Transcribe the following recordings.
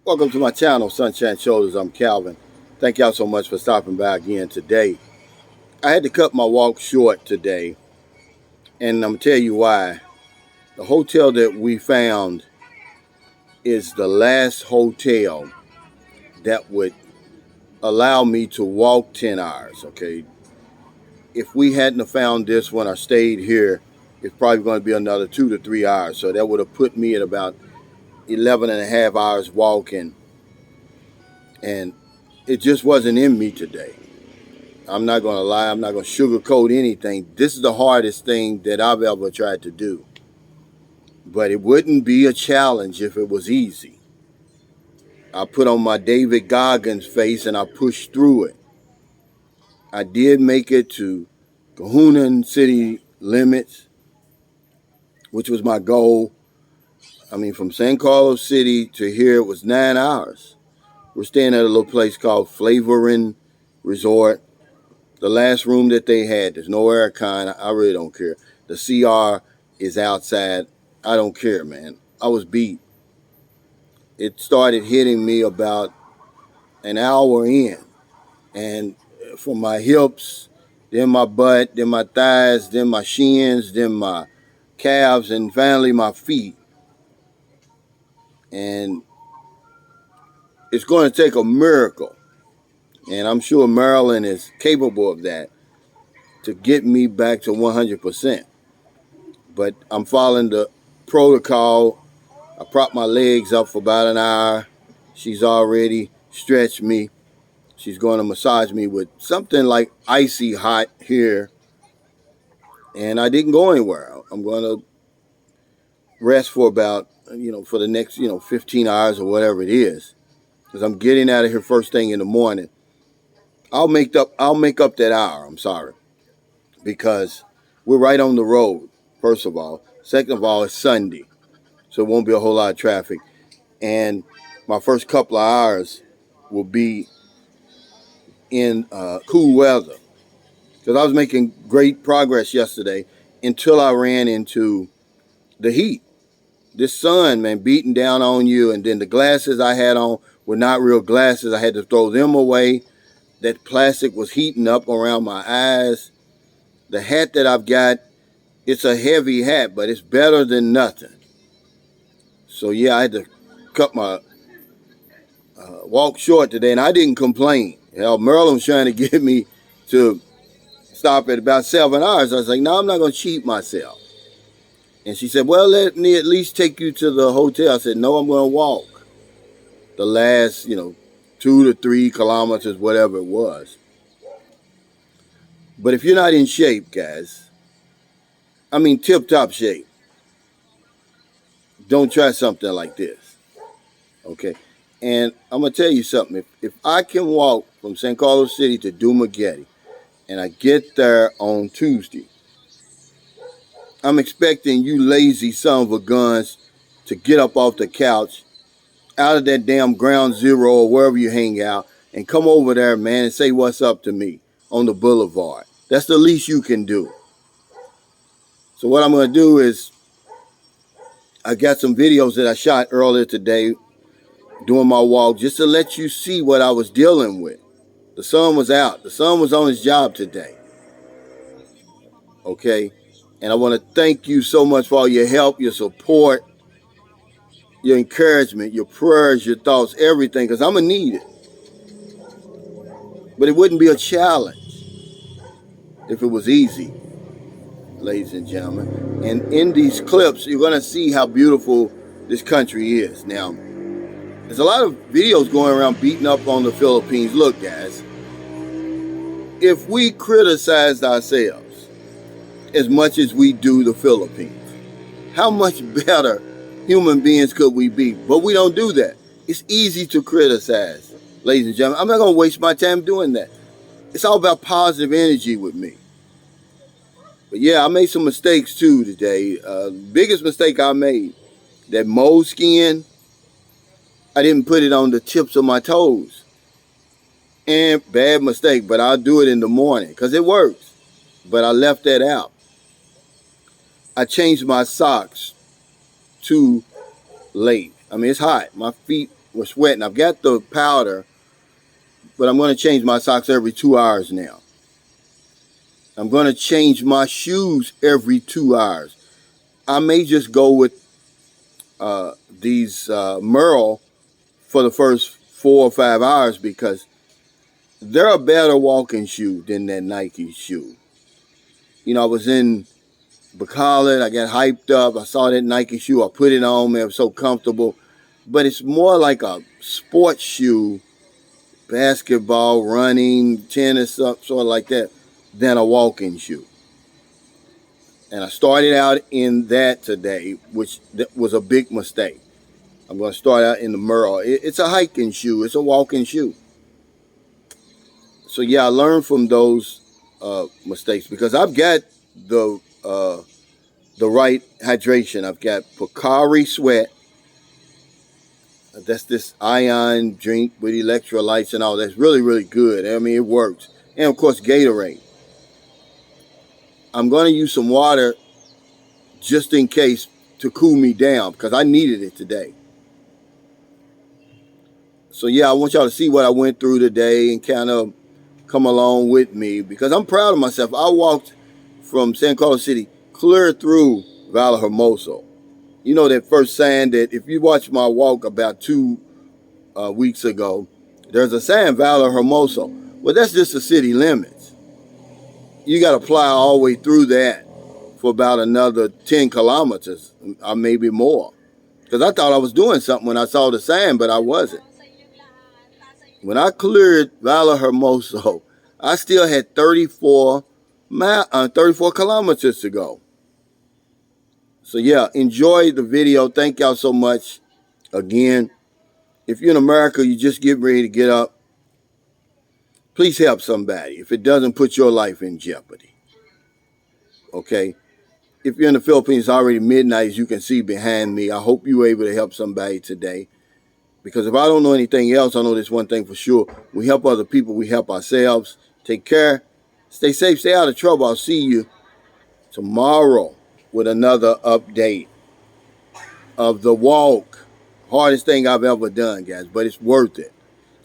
Welcome to my channel, Sunshine Shoulders. I'm Calvin. Thank y'all so much for stopping by again today. I had to cut my walk short today, and I'm going to tell you why. The hotel that we found is the last hotel that would allow me to walk 10 hours, okay? If we hadn't have found this one or stayed here, it's probably going to be another 2 to 3 hours. So that would have put me at about 11 and a half hours walking, and it just wasn't in me today. I'm not going to lie. I'm not going to sugarcoat anything. This is the hardest thing that I've ever tried to do. But it wouldn't be a challenge if it was easy. I put on my David Goggins face and I pushed through it. I did make it to Cahunan city limits, which was my goal. I mean, from San Carlos City to here, it was 9 hours. We're staying at a little place called Flavoring Resort. The last room that they had, there's no aircon. I really don't care. The CR is outside. I don't care, man. I was beat. It started hitting me about an hour in. And from my hips, then my butt, then my thighs, then my shins, then my calves, and finally my feet. And it's going to take a miracle. And I'm sure Maryland is capable of that to get me back to 100%. But I'm following the protocol. I propped my legs up for about an hour. She's already stretched me. She's going to massage me with something like icy hot here. And I didn't go anywhere. I'm going to rest for about, for the next, 15 hours or whatever it is. Because I'm getting out of here first thing in the morning. I'll make up that hour. I'm sorry. Because we're right on the road, first of all. Second of all, it's Sunday. So it won't be a whole lot of traffic. And my first couple of hours will be in cool weather. Because I was making great progress yesterday until I ran into the heat. This sun, man, beating down on you. And then the glasses I had on were not real glasses. I had to throw them away. That plastic was heating up around my eyes. The hat that I've got, it's a heavy hat, but it's better than nothing. So, yeah, I had to cut my walk short today, and I didn't complain. Merlin was trying to get me to stop at about 7 hours. I was like, no, I'm not going to cheat myself. And she said, well, let me at least take you to the hotel. I said, no, I'm going to walk the last, 2 to 3 kilometers, whatever it was. But if you're not in shape, guys, I mean tip-top shape, don't try something like this, okay? And I'm going to tell you something. If I can walk from San Carlos City to Dumaguete and I get there on Tuesday, I'm expecting you lazy son of a guns to get up off the couch, out of that damn ground zero or wherever you hang out, and come over there, man, and say what's up to me on the boulevard. That's the least you can do. So what I'm going to do is I got some videos that I shot earlier today doing my walk just to let you see what I was dealing with. The sun was out. The sun was on his job today. Okay? And I want to thank you so much for all your help, your support, your encouragement, your prayers, your thoughts, everything, because I'm going to need it. But it wouldn't be a challenge if it was easy, ladies and gentlemen. And in these clips, you're going to see how beautiful this country is. Now, there's a lot of videos going around beating up on the Philippines. Look, guys, if we criticized ourselves as much as we do the Philippines, how much better human beings could we be? But we don't do that. It's easy to criticize, ladies and gentlemen. I'm not going to waste my time doing that. It's all about positive energy with me. But yeah, I made some mistakes too today. Biggest mistake I made, that moleskin, I didn't put it on the tips of my toes. And bad mistake, but I'll do it in the morning because it works. But I left that out. I changed my socks too late. I mean, it's hot. My feet was sweating. I've got the powder, but I'm going to change my socks every 2 hours now. I'm going to change my shoes every 2 hours. I may just go with these Merle for the first 4 or 5 hours because they're a better walking shoe than that Nike shoe. You know, I was in Dumaguete, I got hyped up. I saw that Nike shoe. I put it on, man. It was so comfortable. But it's more like a sports shoe, basketball, running, tennis, sort of like that, than a walking shoe. And I started out in that today, which was a big mistake. I'm going to start out in the Merle. It's a hiking shoe. It's a walking shoe. So, yeah, I learned from those mistakes because I've got the right hydration. I've got Pocari Sweat. That's this ion drink with electrolytes and all. That's really, really good. I mean, it works. And, of course, Gatorade. I'm going to use some water just in case to cool me down because I needed it today. So, yeah, I want y'all to see what I went through today and kind of come along with me because I'm proud of myself. I walked from San Carlos City clear through Valle Hermoso. You know that first sign that if you watch my walk about 2 weeks ago, there's a sign, Valle Hermoso. Well, that's just the city limits. You got to fly all the way through that for about another 10 kilometers, or maybe more. Because I thought I was doing something when I saw the sign, but I wasn't. When I cleared Valle Hermoso, I still had 34 kilometers to go. So, yeah, enjoy the video. Thank y'all so much. Again, if you're in America, you just get ready to get up. Please help somebody if it doesn't put your life in jeopardy. Okay? If you're in the Philippines, it's already midnight, as you can see behind me. I hope you were able to help somebody today. Because if I don't know anything else, I know this one thing for sure. We help other people. We help ourselves. Take care. Stay safe. Stay out of trouble. I'll see you tomorrow with another update of the walk. Hardest thing I've ever done, guys, but it's worth it.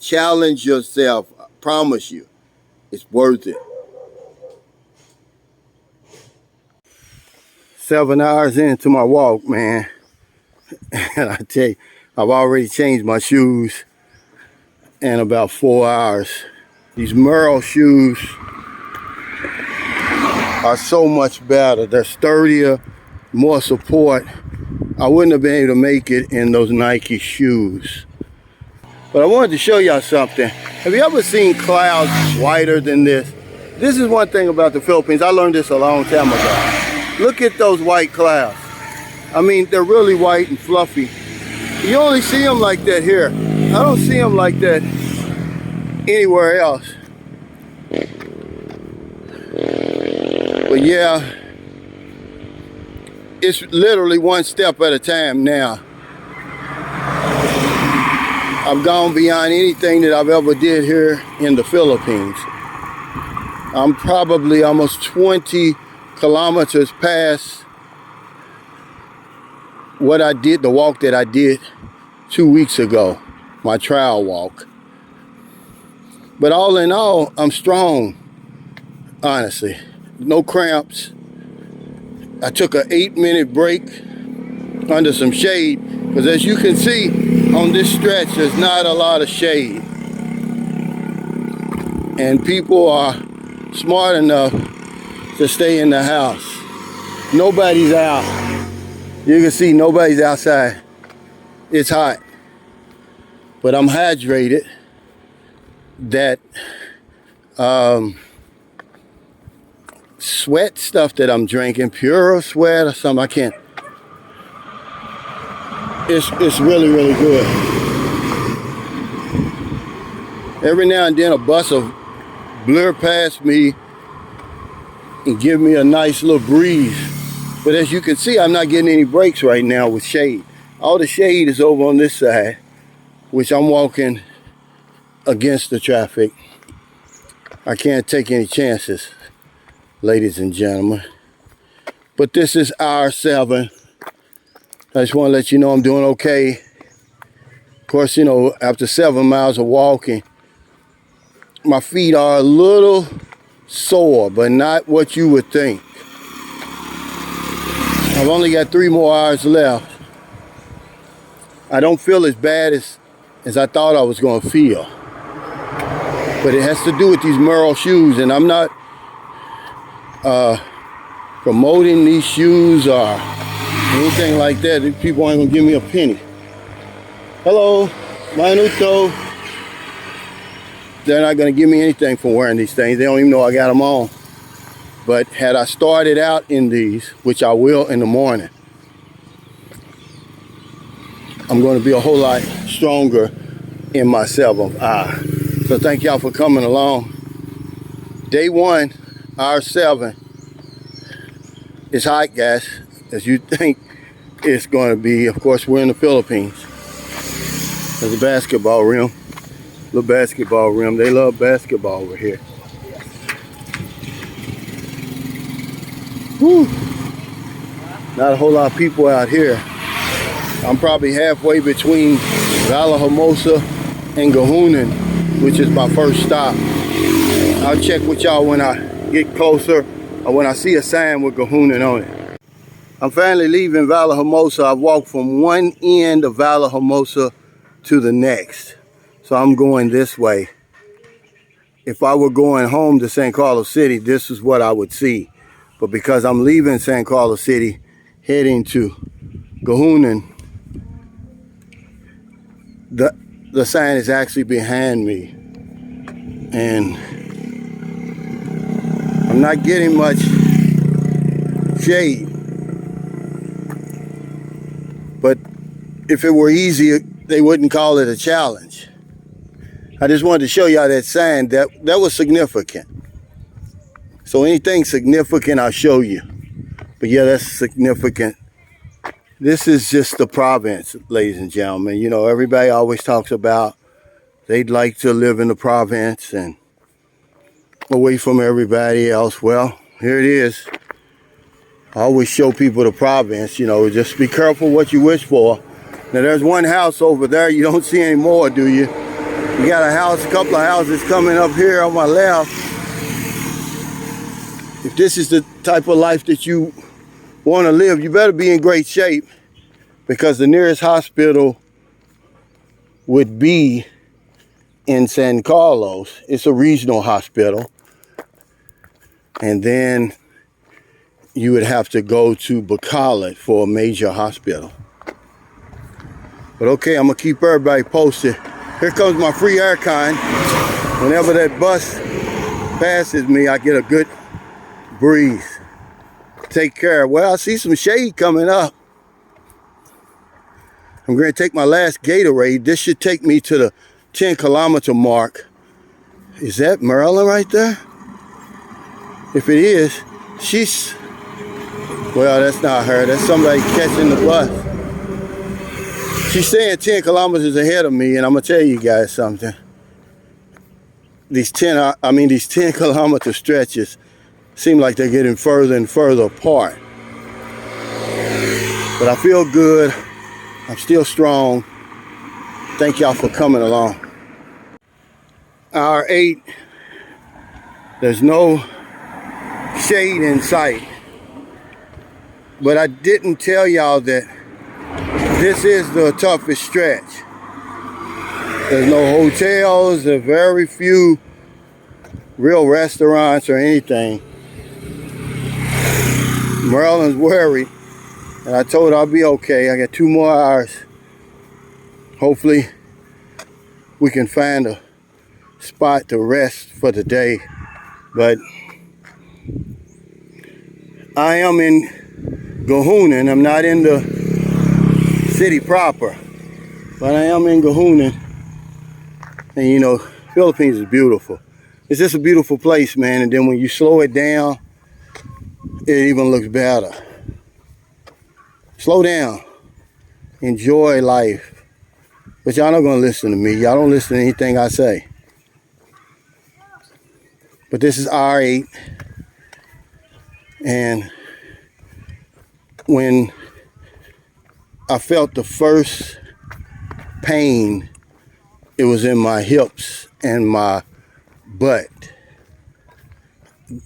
Challenge yourself. I promise you, it's worth it. 7 hours into my walk, man. And I tell you, I've already changed my shoes in about 4 hours. These Merle shoes are so much better. They're sturdier, more support. I wouldn't have been able to make it in those Nike shoes. But I wanted to show y'all something. Have you ever seen clouds whiter than this? This is one thing about the Philippines. I learned this a long time ago. Look at those white clouds. I mean, they're really white and fluffy. You only see them like that here. I don't see them like that anywhere else. But yeah, it's literally one step at a time now. I've gone beyond anything that I've ever did here in the Philippines. I'm probably almost 20 kilometers past what I did, the walk that I did 2 weeks ago, my trial walk. But all in all, I'm strong, honestly. No cramps. I took an 8-minute break under some shade, because as you can see on this stretch, there's not a lot of shade. And people are smart enough to stay in the house. Nobody's out. You can see nobody's outside. It's hot. But I'm hydrated. That sweat stuff that I'm drinking, Pure Sweat or something, I can't. It's really, really good. Every now and then a bus will blur past me and give me a nice little breeze. But as you can see, I'm not getting any breaks right now with shade. All the shade is over on this side, which I'm walking against the traffic. I can't take any chances, ladies and gentlemen. But this is hour 7. I just want to let you know I'm doing okay. course, you know, after 7 miles of walking, my feet are a little sore, but not what you would think. I've only got 3 more hours left. I don't feel as bad as I thought I was going to feel. But it has to do with these Merrell shoes, and I'm not promoting these shoes or anything like that. These people ain't gonna give me a penny. Hello, Minuto. They're not gonna give me anything for wearing these things. They don't even know I got them on. But had I started out in these, which I will in the morning, I'm gonna be a whole lot stronger in my 7th hour. So thank y'all for coming along. Day 1, hour 7. It's hot, guys, as you think it's going to be. Of course, we're in the Philippines. There's a basketball rim, little basketball rim. They love basketball over here. Whew. Not a whole lot of people out here. I'm probably halfway between Villahermosa and Gahunan, which is my first stop. I'll check with y'all when I get closer, or when I see a sign with Gahunan on it. I'm finally leaving Villahermosa. I've walked from one end of Villahermosa to the next. So I'm going this way. If I were going home to San Carlos City, this is what I would see. But because I'm leaving San Carlos City, heading to Gahunan, the sign is actually behind me. And I'm not getting much shade. But if it were easy, they wouldn't call it a challenge. I just wanted to show y'all that sign. That was significant. So anything significant, I'll show you. But yeah, that's significant. This is just the province, ladies and gentlemen. You know, everybody always talks about they'd like to live in the province and away from everybody else. Well, here it is. I always show people the province, you know, just be careful what you wish for. Now there's one house over there you don't see anymore, do you? You got a house, a couple of houses coming up here on my left. If this is the type of life that you want to live, you better be in great shape, because the nearest hospital would be in San Carlos. It's a regional hospital. And then you would have to go to Bacolod for a major hospital. But okay, I'm gonna keep everybody posted. Here comes my free aircon. Whenever that bus passes me, I get a good breeze. Take care. Well, I see some shade coming up. I'm gonna take my last Gatorade. This should take me to the 10-kilometer mark. Is that Maryland right there? If it is, she's... Well, that's not her. That's somebody catching the bus. She's saying 10 kilometers ahead of me, and I'm gonna tell you guys something. These 10 kilometer stretches seem like they're getting further and further apart. But I feel good. I'm still strong. Thank y'all for coming along. Hour 8. There's no shade in sight. But I didn't tell y'all that this is the toughest stretch. There's no hotels, there are very few real restaurants or anything. Maryland's worried, and I told her I'll be okay. I got 2 more hours. Hopefully we can find a spot to rest for the day. But I am in Gahunan. I'm not in the city proper, but I am in Gahunan. And you know, Philippines is beautiful. It's just a beautiful place, man. And then when you slow it down, it even looks better. Slow down. Enjoy life. But y'all not gonna listen to me. Y'all don't listen to anything I say. But this is R8. And when I felt the first pain, it was in my hips and my butt.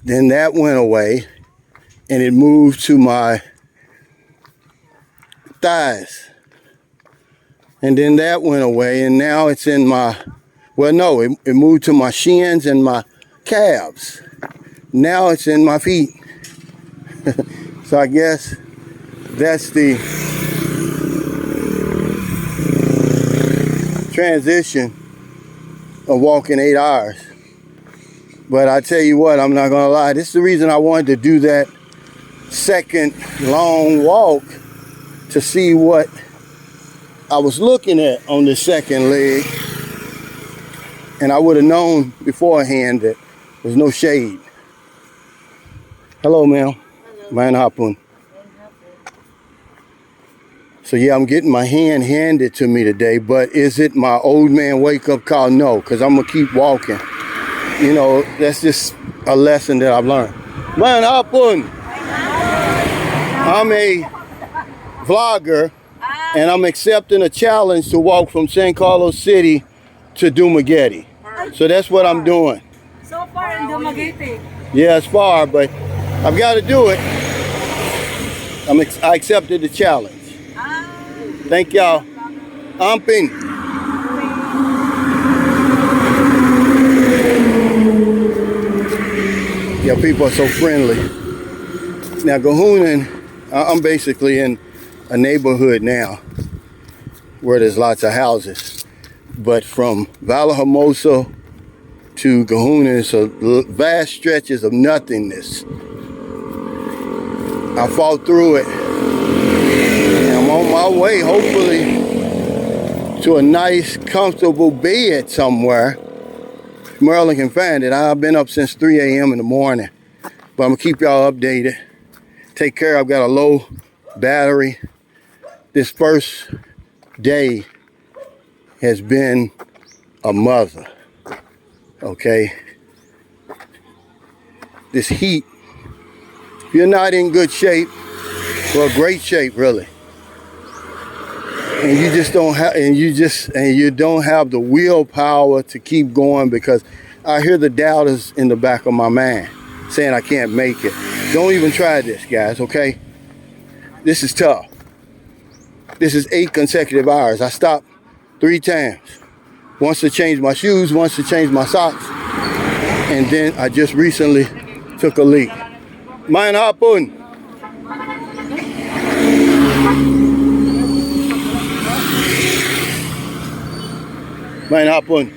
Then that went away and it moved to my thighs. And then that went away and now it's in my, well, no, it moved to my shins and my calves. Now it's in my feet. So I guess that's the transition of walking 8 hours. But I tell you what, I'm not gonna lie, this is the reason I wanted to do that second long walk, to see what I was looking at on the second leg. And I would have known beforehand that there's no shade. Hello, ma'am. Mayan hapon. So yeah, I'm getting my hand handed to me today, but is it my old man wake up call? No, because I'm gonna keep walking. You know, that's just a lesson that I've learned. Mayan hapon. I'm a vlogger and I'm accepting a challenge to walk from San Carlos City to Dumaguete. So that's what I'm doing. So far in Dumaguete. Yeah, it's far, but I've got to do it. I accepted the challenge. Thank y'all. Amping. Yeah, people are so friendly. Now, Gahunan, I'm basically in a neighborhood now where there's lots of houses. But from Vallehermoso to Gahunan, it's a vast stretches of nothingness. I fought through it. And I'm on my way, hopefully, to a nice, comfortable bed somewhere. Merlin can find it. I've been up since 3 a.m. in the morning. But I'm going to keep y'all updated. Take care. I've got a low battery. This first day has been a mother. Okay? This heat, if you're not in good shape, well, great shape, really, and you just don't have, and you don't have the willpower to keep going, because I hear the doubters in the back of my mind saying I can't make it. Don't even try this, guys, okay? This is tough. This is 8 consecutive hours. I stopped 3 times. Once to change my shoes, once to change my socks, and then I just recently took a leak. Mayan hapon. Mayan hapon.